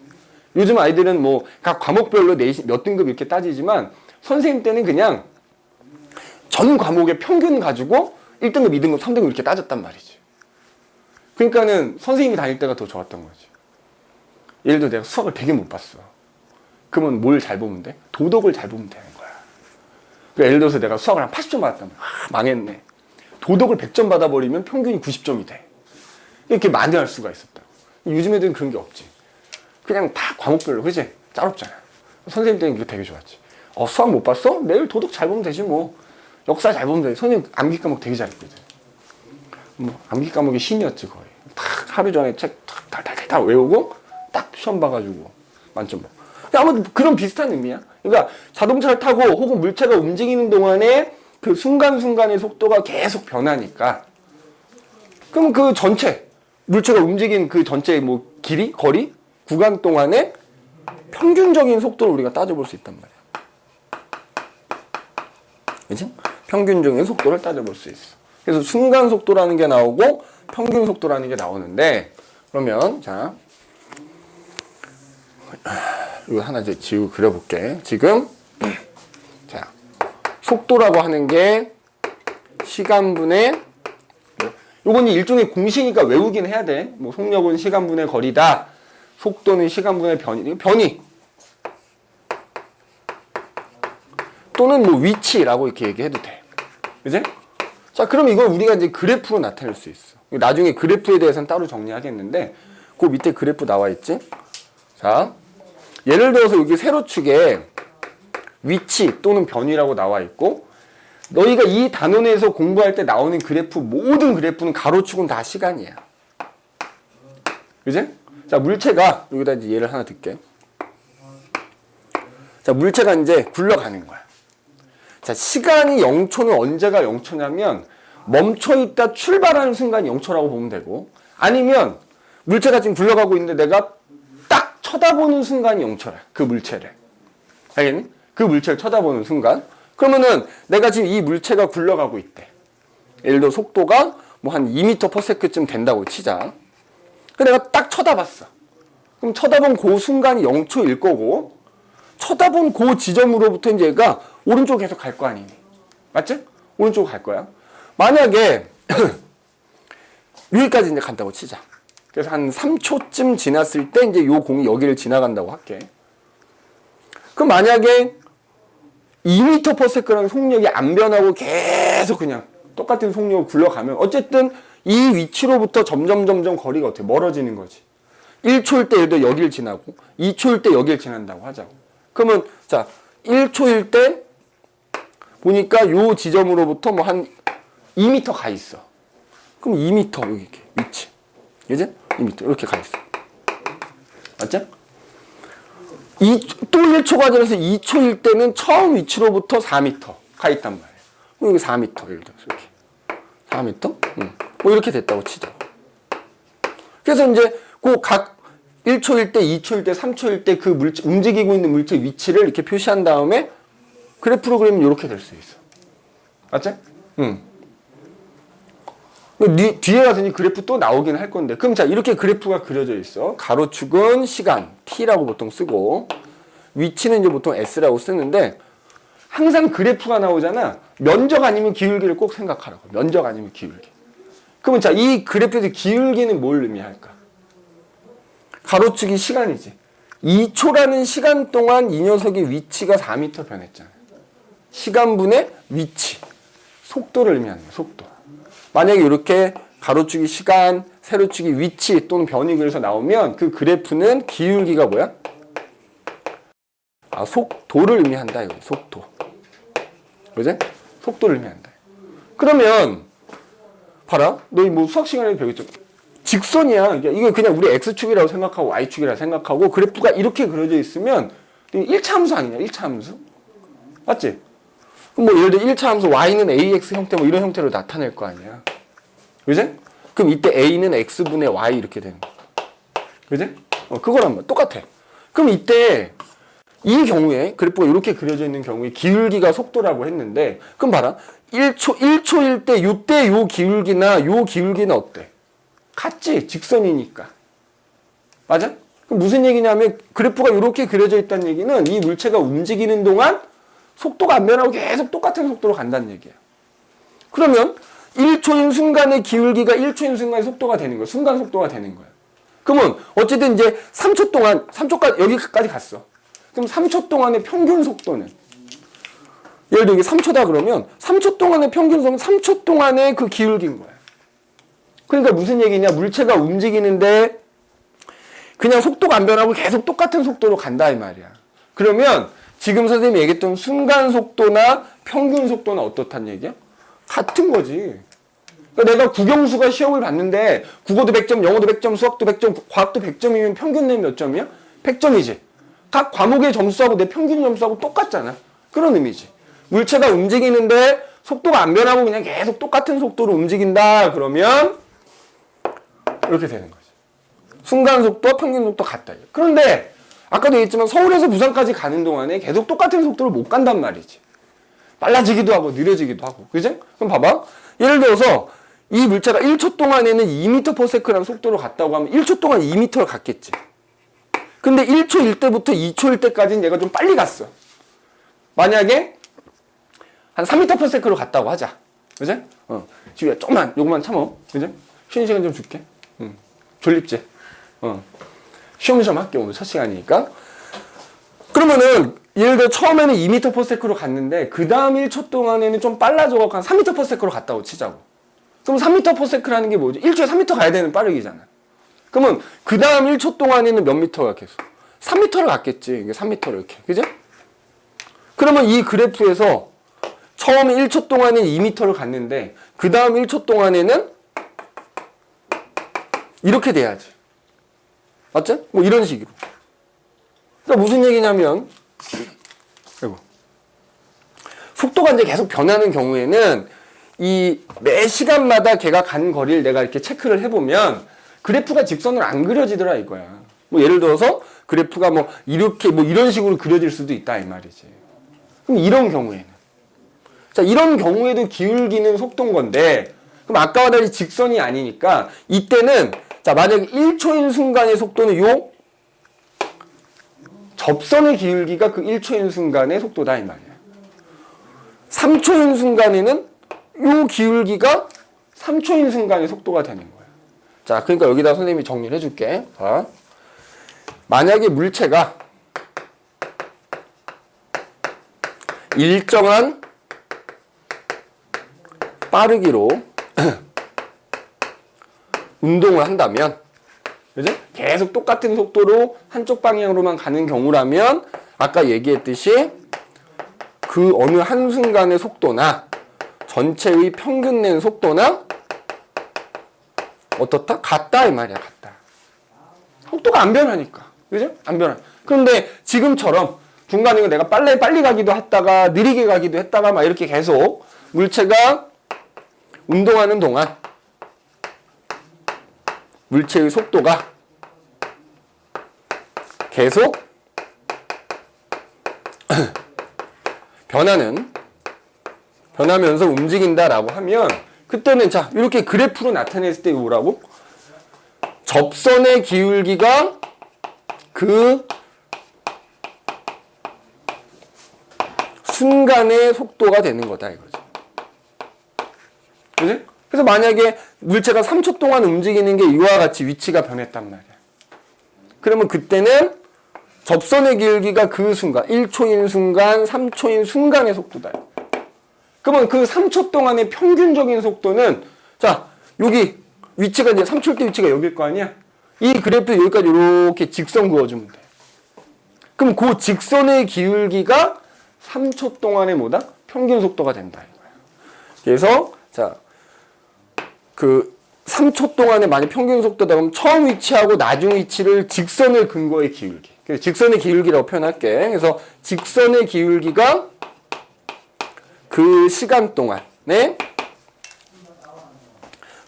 S1: 요즘 아이들은 뭐 각 과목별로 몇 등급 이렇게 따지지만 선생님 때는 그냥 전 과목의 평균 가지고 1등급, 2등급, 3등급 이렇게 따졌단 말이지. 그러니까는 선생님이 다닐 때가 더 좋았던 거지. 예를 들어 내가 수학을 되게 못 봤어. 그러면 뭘 잘 보면 돼? 도덕을 잘 보면 되는 거야. 그러니까 예를 들어서 내가 수학을 한 80점 받았다면 망했네. 도덕을 100점 받아버리면 평균이 90점이 돼. 이렇게 많이 할 수가 있었다. 요즘 애들은 그런 게 없지. 그냥 다 과목별로, 그치? 짜롭잖아. 선생님 때는 그게 되게 좋았지. 수학 못 봤어? 내일 도덕 잘 보면 되지 뭐. 역사 잘 보면 되지. 선생님 암기 과목 되게 잘했거든. 뭐 암기 과목이 신이었지 거의. 탁 하루 전에 책 탁 외우고 딱 시험 봐가지고 만점 받고. 아무튼 그런 비슷한 의미야. 그러니까 자동차를 타고 혹은 물체가 움직이는 동안에 그 순간순간의 속도가 계속 변하니까, 그럼 그 전체 물체가 움직인 그 전체의 뭐 길이, 거리, 구간 동안에 평균적인 속도를 우리가 따져볼 수 있단 말이야. 그치? 평균적인 속도를 따져볼 수 있어. 그래서 순간 속도라는 게 나오고 평균 속도라는 게 나오는데, 그러면 자 이거 하나 이제 지우고 그려볼게. 지금 자 속도라고 하는 게 시간분의, 요건 일종의 공식이니까 외우긴 해야 돼. 뭐 속력은 시간분의 거리다. 속도는 시간분의 변이 또는 뭐 위치라고 이렇게 얘기해도 돼. 그지? 자, 그럼 이걸 우리가 이제 그래프로 나타낼 수 있어. 나중에 그래프에 대해서는 따로 정리하겠는데, 그 밑에 그래프 나와 있지? 자, 예를 들어서 여기 세로축에 위치 또는 변이라고 나와 있고, 너희가 이 단원에서 공부할 때 나오는 그래프, 모든 그래프는 가로축은 다 시간이야. 그지? 자, 물체가, 여기다 이제 예를 하나 들게. 자, 물체가 이제 굴러가는 거야. 자, 시간이 0초는 언제가 0초냐면, 멈춰있다 출발하는 순간이 0초라고 보면 되고, 아니면, 물체가 지금 굴러가고 있는데 내가 딱 쳐다보는 순간이 0초라. 그 물체를. 알겠니? 그 물체를 쳐다보는 순간. 그러면은 내가 지금 이 물체가 굴러가고 있대. 예를 들어 속도가 뭐 한 2m/s쯤 된다고 치자. 그래서 내가 딱 쳐다봤어. 그럼 쳐다본 그 순간이 0초일 거고, 쳐다본 그 지점으로부터 이제 얘가 오른쪽으로 계속 갈 거 아니니. 맞지? 오른쪽으로 갈 거야. 만약에 여기까지 이제 간다고 치자. 그래서 한 3초쯤 지났을 때 이제 요 공이 여기를 지나간다고 할게. 그럼 만약에 2m/s라는 속력이 안 변하고 계속 그냥 똑같은 속력을 굴러가면 어쨌든 이 위치로부터 점점 거리가 어떻게 멀어지는 거지. 1초일 때 예를 들어 여기를 지나고 2초일 때 여기를 지난다고 하자고. 그러면 자 1초일 때 보니까 요 지점으로부터 뭐 한 2m 가 있어. 그럼 2m 여기 이렇게 위치. 그지? 2m 이렇게 가 있어. 맞죠? 또 1초가 지나서 2초일 때는 처음 위치로부터 4m 가 있단 말이에요. 그럼 여기 4m 예를 들어서 이렇게 4m? 뭐 이렇게 됐다고 치죠. 그래서 이제 그 각 1초일 때, 2초일 때, 3초일 때 그 물체, 움직이고 있는 물체 위치를 이렇게 표시한 다음에 그래프로 그리면 이렇게 될 수 있어. 맞지? 뒤에 가서 이 그래프 또 나오긴 할 건데. 그럼 자, 이렇게 그래프가 그려져 있어. 가로축은 시간, t라고 보통 쓰고, 위치는 이제 보통 s라고 쓰는데, 항상 그래프가 나오잖아. 면적 아니면 기울기를 꼭 생각하라고. 면적 아니면 기울기. 그러면 자, 이 그래프에서 기울기는 뭘 의미할까? 가로축이 시간이지. 2초라는 시간 동안 이 녀석의 위치가 4m 변했잖아. 시간분의 위치. 속도를 의미하는 거야, 속도. 만약에 이렇게 가로축이 시간, 세로축이 위치 또는 변이 그래서 나오면 그 그래프는 기울기가 뭐야? 아, 속도를 의미한다, 이거. 속도. 그지? 속도를 의미한다. 그러면 봐라. 너희 뭐 수학 시간에 배웠죠? 직선이야. 이거 그냥 우리 X축이라고 생각하고 Y축이라고 생각하고 그래프가 이렇게 그려져 있으면 1차 함수 아니냐? 1차 함수? 맞지? 그럼 뭐 예를 들어 1차 함수 Y는 AX 형태 뭐 이런 형태로 나타낼 거 아니야. 그지? 그럼 이때 A는 X분의 Y 이렇게 되는 거야. 그지? 그거란 말이야. 똑같아. 그럼 이때 이 경우에 그래프가 이렇게 그려져 있는 경우에 기울기가 속도라고 했는데 그럼 봐라. 1초일 때 요때 요 기울기나 요 기울기는 어때? 같지? 직선이니까. 맞아? 그럼 무슨 얘기냐면 그래프가 이렇게 그려져 있다는 얘기는 이 물체가 움직이는 동안 속도가 안 변하고 계속 똑같은 속도로 간다는 얘기예요. 그러면 1초인 순간의 기울기가 1초인 순간의 속도가 되는 거야. 순간 속도가 되는 거야. 그러면 어쨌든 이제 3초 동안 3초까지 여기까지 갔어. 그럼 3초 동안의 평균 속도는 예를 들어 이게 3초다 그러면 3초 동안의 평균 속도는 3초 동안의 그 기울기인 거야. 그러니까 무슨 얘기냐? 물체가 움직이는데 그냥 속도가 안 변하고 계속 똑같은 속도로 간다 이 말이야. 그러면 지금 선생님이 얘기했던 순간 속도나 평균 속도는 어떻단 얘기야? 같은 거지. 그러니까 내가 국영수가 시험을 봤는데 국어도 100점, 영어도 100점, 수학도 100점, 과학도 100점이면 평균 내면 몇 점이야? 100점이지. 각 과목의 점수하고 내 평균 점수하고 똑같잖아. 그런 의미지. 물체가 움직이는데 속도가 안 변하고 그냥 계속 똑같은 속도로 움직인다 그러면 이렇게 되는 거지. 순간 속도와 평균 속도 같다. 그런데 아까도 얘기했지만 서울에서 부산까지 가는 동안에 계속 똑같은 속도를 못 간단 말이지. 빨라지기도 하고 느려지기도 하고. 그지? 그럼 봐봐. 예를 들어서 이 물체가 1초 동안에는 2m/s라는 속도로 갔다고 하면 1초 동안 2m를 갔겠지. 근데 1초일 때부터 2초일 때까지는 얘가 좀 빨리 갔어. 만약에 한 3m/s로 갔다고 하자. 그지? 지우야 조금만 요거만 참어. 그지? 쉬는 시간 좀 줄게. 졸립지? 쉬엄쉬엄 할게 오늘 첫 시간이니까. 그러면은 예를 들어 처음에는 2m/s로 갔는데 그 다음 1초 동안에는 좀 빨라져갖고 한 3m/s로 갔다고 치자고. 그럼 3m/s라는 게 뭐지? 1초에 3m 가야 되는 빠르기잖아. 그러면 그 다음 1초 동안에는 몇 미터가 계속? 3m를 갔겠지. 이게 3m를 이렇게. 그죠? 그러면 이 그래프에서 처음에 1초 동안에 2m를 갔는데 그 다음 1초 동안에는 이렇게 돼야지. 맞지? 뭐 이런 식으로. 그러니까 무슨 얘기냐면 아이고. 속도가 이제 계속 변하는 경우에는 이 매 시간마다 걔가 간 거리를 내가 이렇게 체크를 해보면 그래프가 직선으로 안 그려지더라 이거야. 뭐 예를 들어서 그래프가 뭐 이렇게 뭐 이런 식으로 그려질 수도 있다 이 말이지. 그럼 이런 경우에는 자, 이런 경우에도 기울기는 속도인 건데, 그럼 아까와 달리 직선이 아니니까 이때는 자, 만약에 1초인 순간의 속도는 요 접선의 기울기가 그 1초인 순간의 속도다 이 말이야. 3초인 순간에는 요 기울기가 3초인 순간의 속도가 되는 거야. 자, 그러니까 여기다 선생님이 정리를 해줄게. 자, 만약에 물체가 일정한 빠르기로 운동을 한다면, 그죠? 계속 똑같은 속도로 한쪽 방향으로만 가는 경우라면 아까 얘기했듯이 그 어느 한순간의 속도나 전체의 평균 낸 속도나 어떻다? 같다 이 말이야. 같다. 속도가 안 변하니까. 그죠? 안 변하. 그런데 지금처럼 중간에 내가 빨리 가기도 했다가 느리게 가기도 했다가 막 이렇게 계속 물체가 운동하는 동안 물체의 속도가 계속 변하면서 움직인다라고 하면 그때는 자, 이렇게 그래프로 나타냈을 때 뭐라고? 접선의 기울기가 그 순간의 속도가 되는 거다 이거죠. 그지? 그래서 만약에 물체가 3초 동안 움직이는 게 이와 같이 위치가 변했단 말이야. 그러면 그때는 접선의 기울기가 그 순간, 1초인 순간, 3초인 순간의 속도다. 그러면 그 3초 동안의 평균적인 속도는 자, 여기 위치가 이제 3초일 때 위치가 여기일 거 아니야? 이 그래프 여기까지 이렇게 직선 그어주면 돼. 그럼 그 직선의 기울기가 3초 동안의 뭐다? 평균 속도가 된다. 이거야. 그래서 자, 그 3초 동안의 만약 평균 속도다 그러면 처음 위치하고 나중 위치를 직선을 근거의 기울기. 그래서 직선의 기울기라고 표현할게. 그래서 직선의 기울기가 그 시간 동안의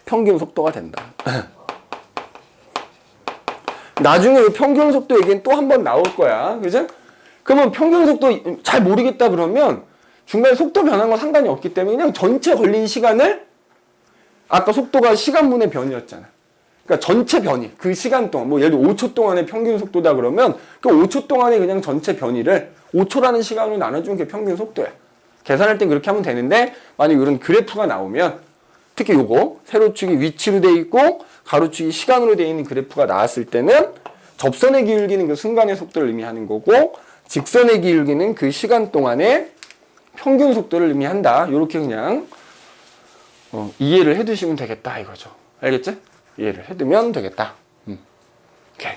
S1: 평균 속도가 된다. 나중에 평균 속도 얘기는 또 한 번 나올 거야. 그죠? 그러면 평균 속도 잘 모르겠다 그러면 중간에 속도 변한 거 상관이 없기 때문에 그냥 전체 걸린 시간을 아까 속도가 시간분의 변이었잖아. 그러니까 전체 변이, 그 시간 동안, 뭐 예를 들어 5초 동안의 평균 속도다 그러면 그 5초 동안의 그냥 전체 변이를 5초라는 시간으로 나눠주면 그게 평균 속도야. 계산할 땐 그렇게 하면 되는데 만약 이런 그래프가 나오면 특히 요거 세로축이 위치로 돼 있고 가로축이 시간으로 돼 있는 그래프가 나왔을 때는 접선의 기울기는 그 순간의 속도를 의미하는 거고 직선의 기울기는 그 시간 동안의 평균 속도를 의미한다. 이렇게 그냥 이해를 해두시면 되겠다 이거죠. 알겠지? 이해를 해두면 되겠다. 오케이.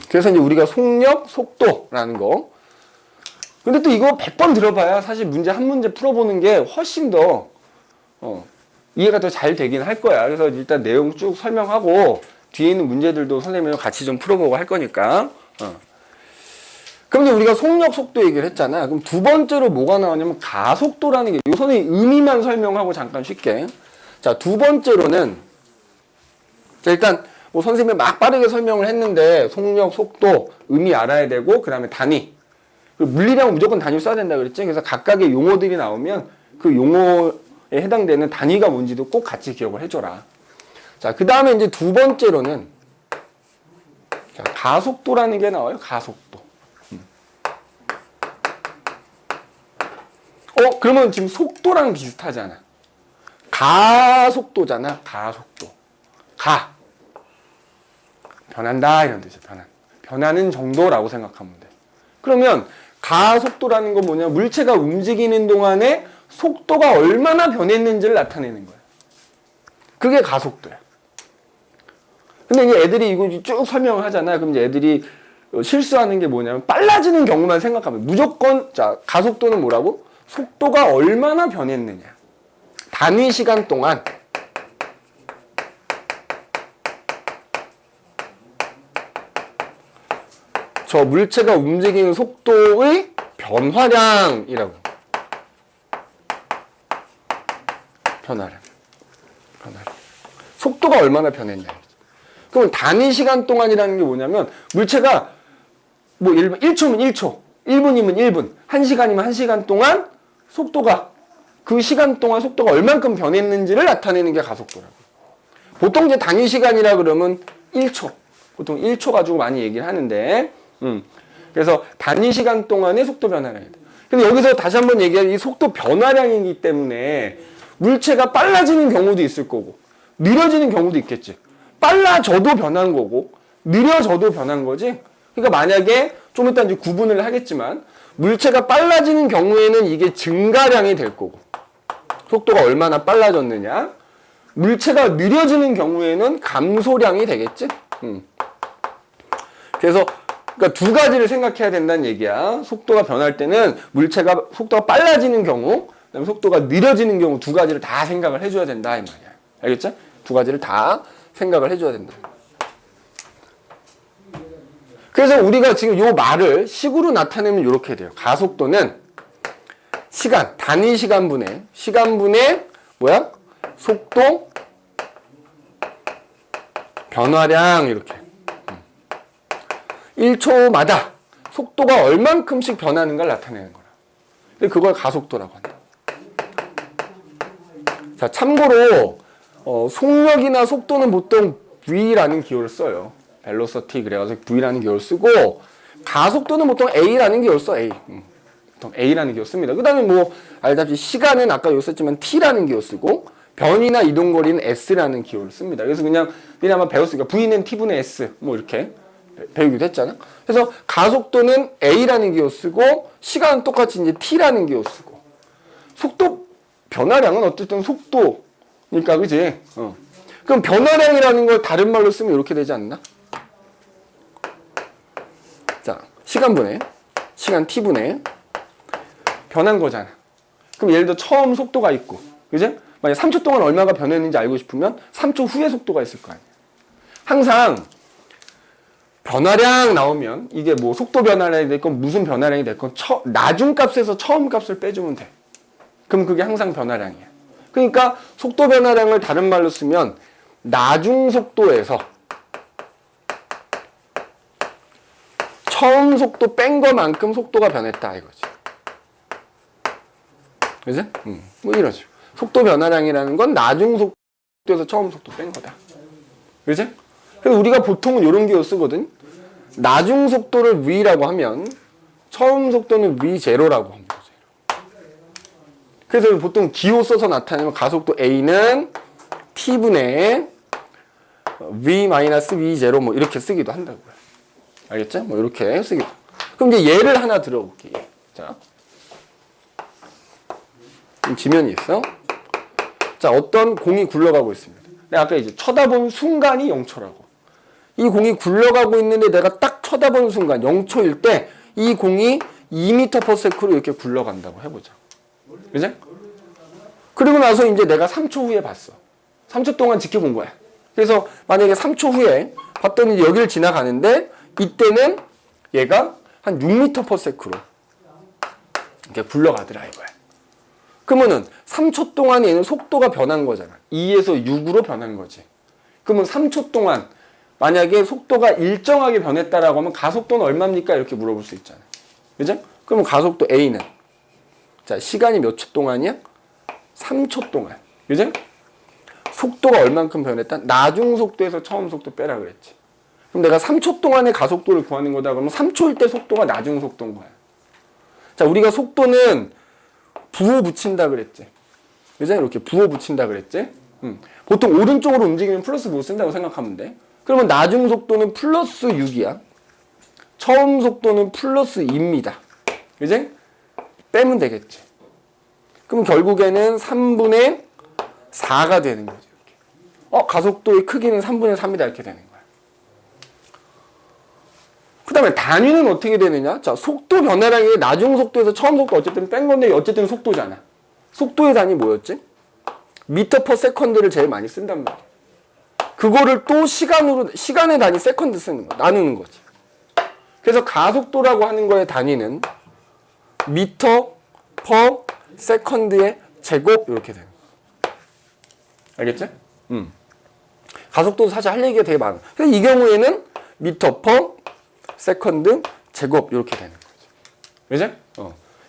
S1: 그래서 이제 우리가 속력, 속도라는 거. 근데 또 이거 100번 들어봐야 사실 문제 한 문제 풀어보는 게 훨씬 더 이해가 더 잘 되긴 할 거야. 그래서 일단 내용 쭉 설명하고 뒤에 있는 문제들도 선생님이랑 같이 좀 풀어보고 할 거니까. 그럼 이제 우리가 속력, 속도 얘기를 했잖아. 그럼 두 번째로 뭐가 나오냐면 가속도라는 게, 요 선생님 의미만 설명하고 잠깐 쉽게. 자, 두 번째로는, 자, 일단 뭐 선생님이 막 빠르게 설명을 했는데 속력, 속도, 의미 알아야 되고, 그 다음에 단위. 그리고 물리량은 무조건 단위 써야 된다 그랬지. 그래서 각각의 용어들이 나오면 그 용어에 해당되는 단위가 뭔지도 꼭 같이 기억을 해줘라. 자, 그 다음에 이제 두 번째로는, 자, 가속도라는 게 나와요. 가속도. 그러면 지금 속도랑 비슷하잖아. 가속도잖아. 가속도. 변한다 이런 뜻이야. 변하는 정도라고 생각하면 돼. 그러면 가속도라는 건 뭐냐? 물체가 움직이는 동안에 속도가 얼마나 변했는지를 나타내는 거야. 그게 가속도야. 근데 이제 애들이 이거 쭉 설명을 하잖아. 그럼 이제 애들이 실수하는 게 뭐냐면 빨라지는 경우만 생각하면 무조건 자, 가속도는 뭐라고? 속도가 얼마나 변했느냐. 단위 시간 동안 저 물체가 움직이는 속도의 변화량이라고. 변화량. 속도가 얼마나 변했냐. 그럼 단위 시간 동안이라는 게 뭐냐면 물체가 뭐 예를 들면 1초면 1초. 1분이면 1분, 1시간이면 1시간 동안 속도가, 그 시간 동안 속도가 얼만큼 변했는지를 나타내는 게 가속도라고. 보통 이제 단위 시간이라 그러면 1초. 보통 1초 가지고 많이 얘기를 하는데, 그래서 단위 시간 동안의 속도 변화량이다. 근데 여기서 다시 한번 얘기하면 이 속도 변화량이기 때문에 물체가 빨라지는 경우도 있을 거고, 느려지는 경우도 있겠지. 빨라져도 변한 거고, 느려져도 변한 거지. 그러니까 만약에 좀 이따 이제 구분을 하겠지만, 물체가 빨라지는 경우에는 이게 증가량이 될 거고, 속도가 얼마나 빨라졌느냐. 물체가 느려지는 경우에는 감소량이 되겠지. 그래서 그러니까 두 가지를 생각해야 된다는 얘기야. 속도가 변할 때는 물체가 속도가 빨라지는 경우, 그다음에 속도가 느려지는 경우 두 가지를 다 생각을 해줘야 된다 이 말이야. 알겠죠? 두 가지를 다 생각을 해줘야 된다. 그래서 우리가 지금 이 말을 식으로 나타내면 이렇게 돼요. 가속도는 시간, 단위 시간분의 뭐야? 속도 변화량 이렇게. 1초마다 속도가 얼만큼씩 변하는가를 나타내는 거라. 근데 그걸 가속도라고 한다. 자, 참고로 속력이나 속도는 보통 V라는 기호를 써요. velocity 그래가지고 V라는 기호를 쓰고, 가속도는 보통 A라는 기호를 써. A. 보통 A라는 기호 씁니다. 그 다음에 뭐 알다시피 시간은 아까 여기 썼지만 T라는 기호 쓰고, 변이나 이동거리는 S라는 기호를 씁니다. 그래서 그냥 아마 배웠으니까 V는 T분의 S 뭐 이렇게 배우기도 했잖아. 그래서 가속도는 A라는 기호 쓰고, 시간은 똑같이 이제 T라는 기호 쓰고, 속도 변화량은 어쨌든 속도니까, 그지? 그럼 변화량이라는 걸 다른 말로 쓰면 이렇게 되지 않나? 자, 시간 T분의 변한 거잖아. 그럼 예를 들어 처음 속도가 있고, 그지? 만약 3초 동안 얼마가 변했는지 알고 싶으면 3초 후에 속도가 있을 거 아니야. 항상 변화량 나오면 이게 뭐 속도 변화량이 됐건 무슨 변화량이 됐건 나중 값에서 처음 값을 빼주면 돼. 그럼 그게 항상 변화량이야. 그러니까 속도 변화량을 다른 말로 쓰면 나중 속도에서 처음 속도 뺀 것만큼 속도가 변했다 이거지. 그지? 뭐 이러죠. 속도 변화량이라는 건 나중 속도에서 처음 속도 뺀 거다. 그지? 그래서 우리가 보통은 이런 기호 쓰거든. 나중 속도를 V라고 하면 처음 속도는 V0라고 합니다. 그래서 보통 기호 써서 나타내면 가속도 A는 T분의 V-V0 뭐 이렇게 쓰기도 한다고요. 알겠죠? 뭐 이렇게 쓰기도. 그럼 이제 예를 하나 들어볼게요. 자, 지면이 있어. 자, 어떤 공이 굴러가고 있습니다. 내가 아까 이제 쳐다본 순간이 0초라고. 이 공이 굴러가고 있는데 내가 딱 쳐다본 순간 0초일 때 이 공이 2m/s로 이렇게 굴러간다고 해보자. 그죠? 그리고 나서 이제 내가 3초 후에 봤어. 3초 동안 지켜본 거야. 그래서 만약에 3초 후에 봤더니 여기를 지나가는데 이때는 얘가 한 6m/s로 이렇게 굴러가더라 이거야. 그러면은 3초 동안 얘는 속도가 변한 거잖아. 2에서 6으로 변한 거지. 그러면 3초 동안 만약에 속도가 일정하게 변했다라고 하면 가속도는 얼마입니까? 이렇게 물어볼 수 있잖아요. 그죠? 그러면 가속도 A는 자, 시간이 몇 초 동안이야? 3초 동안. 그죠? 속도가 얼만큼 변했다? 나중 속도에서 처음 속도 빼라 그랬지. 그럼 내가 3초 동안의 가속도를 구하는 거다. 그러면 3초일 때 속도가 나중 속도인 거야. 자, 우리가 속도는 부호 붙인다 그랬지. 그죠? 이렇게 부호 붙인다 그랬지. 보통 오른쪽으로 움직이면 플러스 부호 쓴다고 생각하면 돼. 그러면 나중 속도는 플러스 6이야. 처음 속도는 플러스 2입니다. 그지? 빼면 되겠지. 그럼 결국에는 3분의 4가 되는 거지. 이렇게. 가속도의 크기는 3분의 3이다. 이렇게 되는 거야. 그 다음에 단위는 어떻게 되느냐? 자, 속도 변화량이 나중 속도에서 처음 속도 어쨌든 뺀 건데 어쨌든 속도잖아. 속도의 단위 뭐였지? 미터 퍼 세컨드를 제일 많이 쓴단 말이야. 그거를 또 시간의 단위 세컨드 쓰는 거, 나누는 거지. 그래서 가속도라고 하는 거의 단위는 미터 퍼 세컨드의 제곱 이렇게 되는 거야. 알겠지? 가속도도 사실 할 얘기가 되게 많아. 그래서 이 경우에는 미터 퍼 세컨드 제곱 이렇게 되는 거지. 그죠?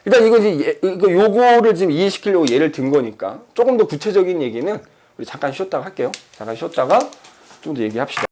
S1: 일단 이거 이제 이거 요거를 지금 이해시키려고 예를 든 거니까 조금 더 구체적인 얘기는 우리 잠깐 쉬었다가 할게요. 잠깐 쉬었다가 좀 더 얘기합시다.